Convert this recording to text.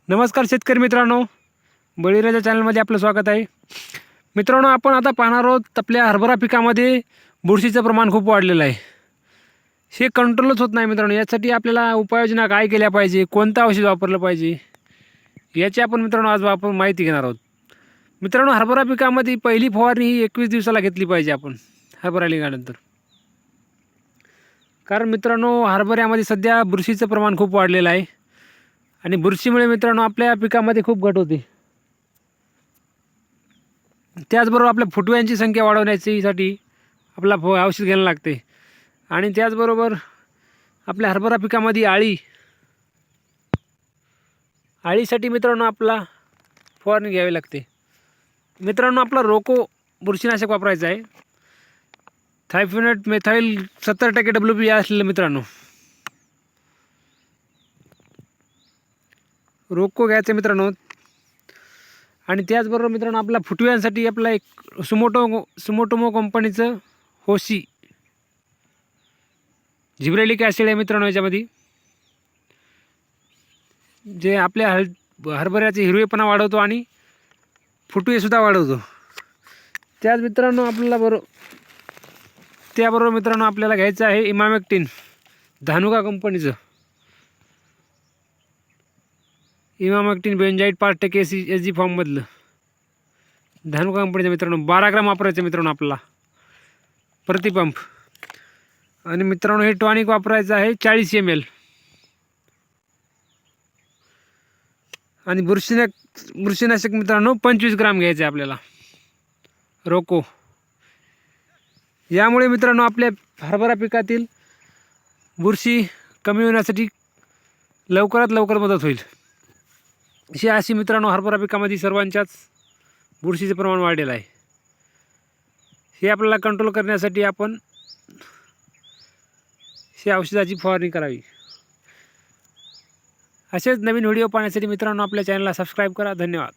नमस्कार शेतकरी मित्रांनो, बळीराजा चॅनलमध्ये आपलं स्वागत आहे. मित्रांनो, आपण आता पाहणार आहोत आपल्या हरभरा पिकामध्ये बुरशीचं प्रमाण खूप वाढलेलं आहे. हे कंट्रोलच होत नाही मित्रांनो. यासाठी आपल्याला उपाययोजना काय केल्या पाहिजे, कोणतं औषध वापरलं पाहिजे, याची आपण मित्रांनो आज माहिती घेणार आहोत. मित्रांनो, हरभरा पिकामध्ये पहिली फवारणी ही 21 दिवसाला घेतली पाहिजे आपण हरभरा निघाल्यानंतर. कारण मित्रांनो, हरभऱ्यामध्ये सध्या बुरशीचं प्रमाण खूप वाढलेलं आहे आणि बुरशीमुळे मित्रांनो आपल्या पिकामध्ये खूप घट होते. त्याचबरोबर आपल्या फुटव्यांची संख्या वाढवण्यासाठी आपला औषध घ्यायला लागते. आणि त्याचबरोबर आपल्या हरभरा पिकामध्ये आळीसाठी मित्रांनो आपला फवारणी घ्यावी लागते. मित्रांनो, आपला रोको बुरशीनाशक वापरायचं आहे. थायफोनेट मेथाइल 70% WP असलेलं मित्रांनो रोको घ्यायचं मित्रांनो. आणि त्याचबरोबर मित्रांनो आपल्या फुटव्यांसाठी आपला एक सुमोटोमो कंपनीचं होशी जिब्रेलिक ॲसिड आहे मित्रांनो. याच्यामध्ये जे आपल्या हरभऱ्याचे हिरवेपणा वाढवतो आणि फुटवेसुद्धा वाढवतो. त्याबरोबर मित्रांनो आपल्याला घ्यायचं आहे इमामेक्टिन धानुका कंपनीचं. इमामेक्टिन बेंजाइट 5% SG फॉर्ममधलं धानुका कंपनीचं मित्रांनो 12 ग्राम वापरायचं मित्रांनो आपल्याला प्रतिपंप. आणि मित्रांनो हे टॉनिक वापरायचं आहे 40 ml. आणि बुरशीनाशक मित्रांनो 25 ग्राम घ्यायचे आपल्याला रोको. यामुळे मित्रांनो आपल्या हरभरा पिकातील बुरशी कमी होण्यासाठी लवकरात लवकर मदत होईल. अशी मित्रांनो हरभरा पिकामध्ये सर्वांच्याच बुरशीचे प्रमाण वाढलेलं आहे. हे आपल्याला कंट्रोल करण्यासाठी आपण या औषधाची फवारणी करावी. असेच नवीन व्हिडिओ पाहण्यासाठी मित्रांनो आपल्या चॅनलला सबस्क्राईब करा. धन्यवाद.